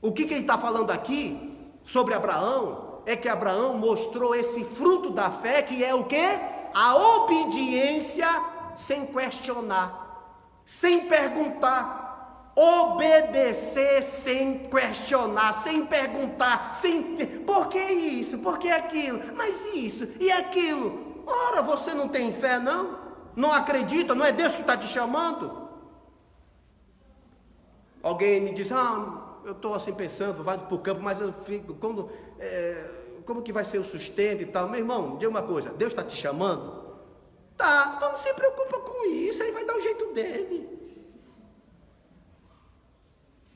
O que ele está falando aqui sobre Abraão é que Abraão mostrou esse fruto da fé, que é o quê? A obediência sem questionar, sem perguntar, obedecer sem questionar, sem perguntar, sem por que isso, por que aquilo, mas isso e aquilo. Ora, você não tem fé não? Não acredita? Não é Deus que está te chamando? Alguém me diz, eu estou assim pensando, vai para o campo, mas eu fico, como que vai ser o sustento e tal? Meu irmão, diga uma coisa, Deus está te chamando? Tá, então não se preocupa com isso, Ele vai dar o jeito dele.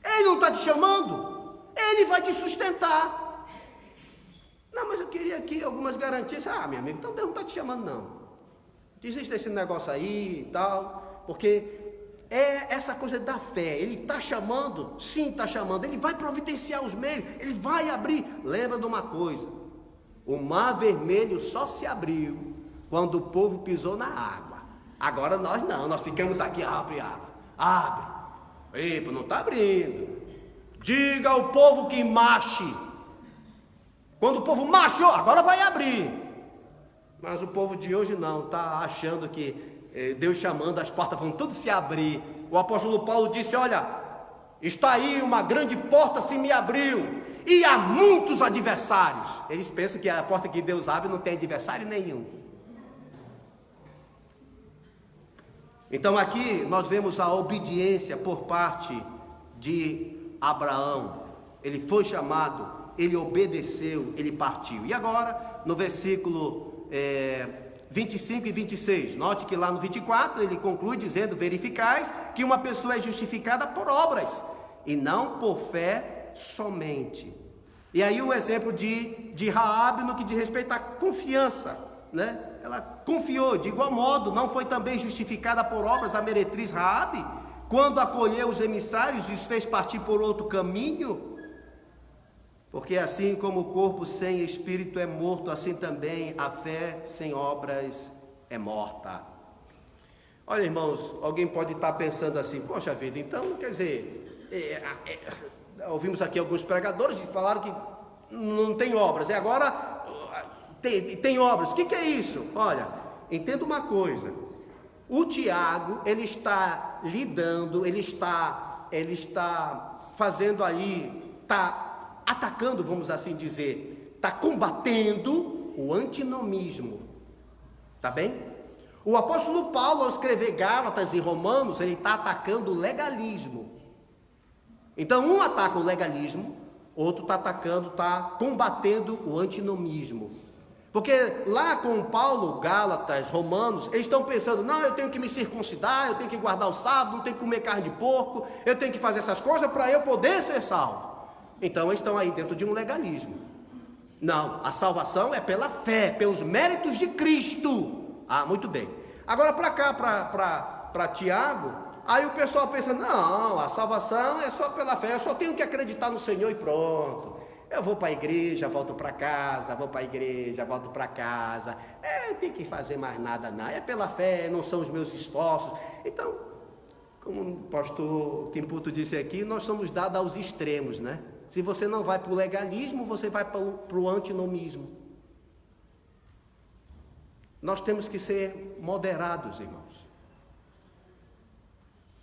Ele não está te chamando? Ele vai te sustentar. Não, mas eu queria aqui algumas garantias. Meu amigo, então Deus não está te chamando não. Desiste desse negócio aí e tal, porque é essa coisa da fé. Ele está chamando, sim, está chamando. Ele vai providenciar os meios, ele vai abrir. Lembra de uma coisa: o mar vermelho só se abriu quando o povo pisou na água. Agora nós não, nós ficamos aqui, abre. Epa, não está abrindo. Diga ao povo que marche. Quando o povo marchou, agora vai abrir. Mas o povo de hoje não, está achando que Deus chamando, as portas vão tudo se abrir. O apóstolo Paulo disse, olha, está aí uma grande porta se me abriu, e há muitos adversários. Eles pensam que a porta que Deus abre não tem adversário nenhum. Então aqui nós vemos a obediência por parte de Abraão. Ele foi chamado, ele obedeceu, ele partiu. E agora, no versículo 25 e 26, note que lá no 24 ele conclui dizendo, verificais que uma pessoa é justificada por obras e não por fé somente. E aí o exemplo de Raabe no que diz respeito à confiança, né? Ela confiou, de igual modo, não foi também justificada por obras a meretriz Raabe, quando acolheu os emissários e os fez partir por outro caminho? Porque assim como o corpo sem espírito é morto, assim também a fé sem obras é morta. Olha, irmãos, alguém pode estar pensando assim, poxa vida, então, quer dizer, ouvimos aqui alguns pregadores que falaram que não tem obras, e agora tem obras. O que é isso? Olha, entenda uma coisa, o Tiago, ele está lidando, ele está fazendo aí, está atacando, vamos assim dizer, está combatendo o antinomismo, tá bem? O apóstolo Paulo, ao escrever Gálatas e Romanos, ele está atacando o legalismo. Então, um ataca o legalismo, outro está combatendo o antinomismo. Porque lá com Paulo, Gálatas, Romanos, eles estão pensando, não, eu tenho que me circuncidar, eu tenho que guardar o sábado, não tenho que comer carne de porco, eu tenho que fazer essas coisas para eu poder ser salvo. Então, eles estão aí dentro de um legalismo. Não, a salvação é pela fé, pelos méritos de Cristo. Ah, muito bem. Agora para cá, para Tiago, aí o pessoal pensa, não, a salvação é só pela fé, eu só tenho que acreditar no Senhor e pronto. Eu vou para a igreja, volto para casa, vou para a igreja, volto para casa. Não tem que fazer mais nada não, é pela fé, não são os meus esforços. Então, como o pastor Timputo disse aqui, nós somos dados aos extremos, né? Se você não vai para o legalismo, você vai para o antinomismo. Nós temos que ser moderados, irmãos.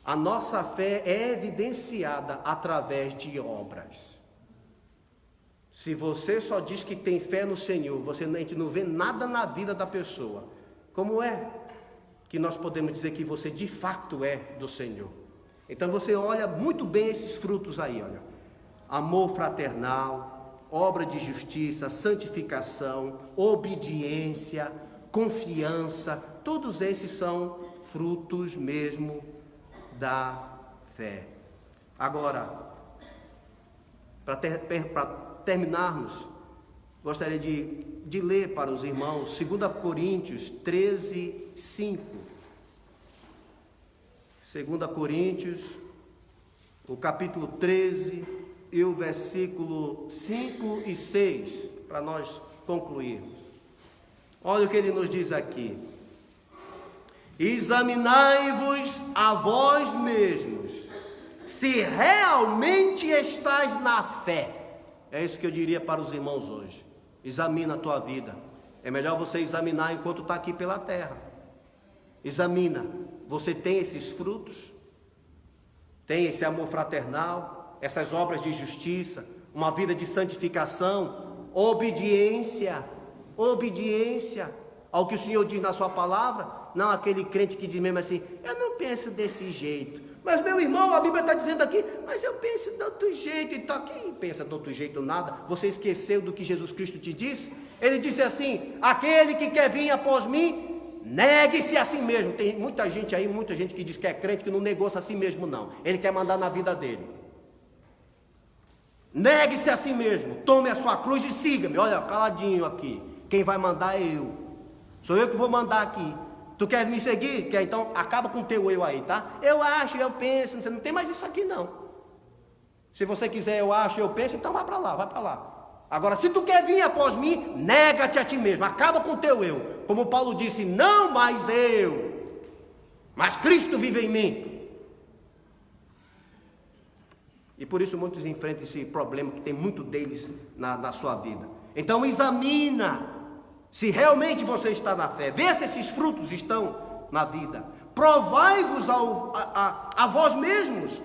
A nossa fé é evidenciada através de obras. Se você só diz que tem fé no Senhor, a gente não vê nada na vida da pessoa. Como é que nós podemos dizer que você de fato é do Senhor? Então você olha muito bem esses frutos aí, olha. Amor fraternal, obra de justiça, santificação, obediência, confiança, todos esses são frutos mesmo da fé. Agora, para terminarmos, gostaria de ler para os irmãos 2 Coríntios 13, 5. 2 Coríntios, o capítulo 13 e o versículo 5 e 6, para nós concluirmos. Olha o que ele nos diz aqui: examinai-vos a vós mesmos, se realmente estáis na fé. É isso que eu diria para os irmãos hoje. Examina a tua vida. É melhor você examinar enquanto está aqui pela terra. Examina. Você tem esses frutos? Tem esse amor fraternal? Essas obras de justiça? Uma vida de santificação? Obediência ao que o Senhor diz na sua palavra? Não aquele crente que diz mesmo assim, eu não penso desse jeito. Mas meu irmão, a Bíblia está dizendo aqui, mas eu penso de outro jeito. Então, quem pensa de outro jeito nada? Você esqueceu do que Jesus Cristo te disse? Ele disse assim, aquele que quer vir após mim, negue-se a si mesmo. Tem muita gente aí, muita gente que diz que é crente, que não negou-se a si mesmo não. Ele quer mandar na vida dele. Negue-se a si mesmo, tome a sua cruz e siga-me. Olha, caladinho aqui. Quem vai mandar é eu. Sou eu que vou mandar aqui. Tu quer me seguir? Quer? Então acaba com o teu eu aí, tá? Eu acho, eu penso, você não tem mais isso aqui não. Se você quiser eu acho, eu penso, então vai para lá, vai para lá. Agora, se tu quer vir após mim, nega-te a ti mesmo, acaba com o teu eu. Como Paulo disse, não mais eu, mas Cristo vive em mim. E por isso muitos enfrentam esse problema que tem muito deles na sua vida. Então examina se realmente você está na fé. Vê se esses frutos estão na vida. Provai-vos a vós mesmos.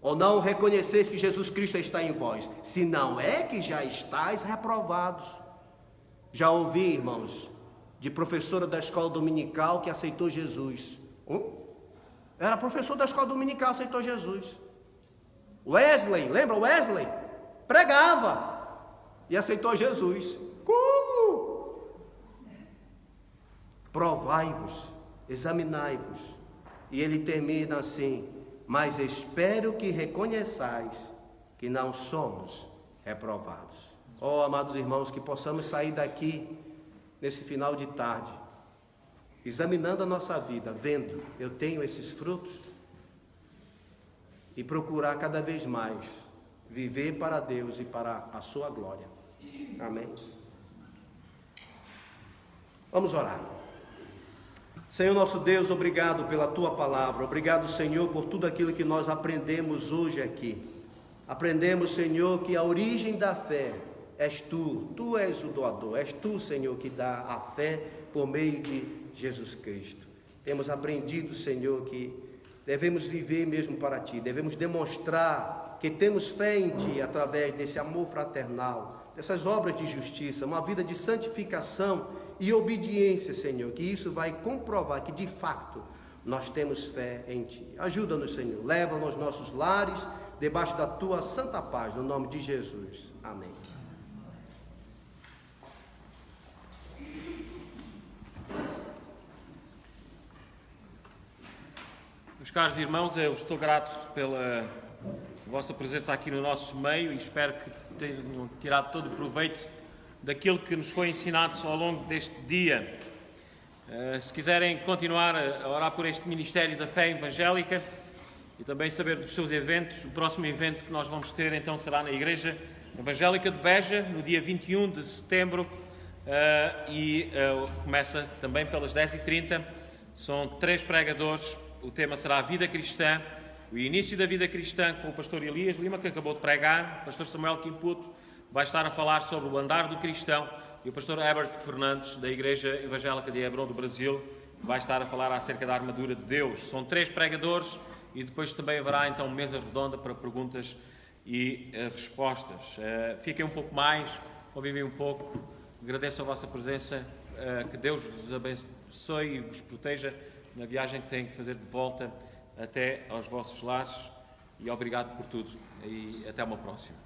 Ou não reconheceis que Jesus Cristo está em vós? Se não é que já estáis reprovados. Já ouvi, irmãos, de professora da escola dominical que aceitou Jesus. Era professor da escola dominical, aceitou Jesus. Wesley, lembra Wesley? Pregava e aceitou Jesus. Como? Provai-vos, examinai-vos. E ele termina assim, mas espero que reconheçais que não somos reprovados. Oh, amados irmãos, que possamos sair daqui nesse final de tarde, examinando a nossa vida, vendo, eu tenho esses frutos, e procurar cada vez mais viver para Deus e para a sua glória. Amém? Vamos orar. Senhor nosso Deus, obrigado pela Tua palavra, obrigado, Senhor, por tudo aquilo que nós aprendemos hoje aqui. Aprendemos, Senhor, que a origem da fé és Tu és o doador, és Tu, Senhor, que dá a fé por meio de Jesus Cristo. Temos aprendido, Senhor, que devemos viver mesmo para Ti, devemos demonstrar que temos fé em Ti através desse amor fraternal, dessas obras de justiça, uma vida de santificação e obediência, Senhor, que isso vai comprovar que de fato nós temos fé em Ti. Ajuda-nos, Senhor, leva-nos aos nossos lares, debaixo da Tua santa paz, no nome de Jesus. Amém. Meus caros irmãos, eu estou grato pela vossa presença aqui no nosso meio e espero que tenham tirado todo o proveito daquilo que nos foi ensinado ao longo deste dia. Se quiserem continuar a orar por este Ministério da Fé Evangélica e também saber dos seus eventos, o próximo evento que nós vamos ter então será na Igreja Evangélica de Beja, no dia 21 de setembro, e começa também pelas 10h30. São 3 pregadores, o tema será a vida cristã, o início da vida cristã com o pastor Elias Lima, que acabou de pregar, o pastor Samuel Quimputo vai estar a falar sobre o andar do cristão, e o pastor Herbert Fernandes, da Igreja Evangélica de Hebron do Brasil, vai estar a falar acerca da armadura de Deus. São 3 pregadores e depois também haverá então mesa redonda para perguntas e respostas. Fiquem um pouco mais, convivem um pouco, agradeço a vossa presença, que Deus vos abençoe e vos proteja na viagem que têm de fazer de volta até aos vossos lares, e obrigado por tudo e até uma próxima.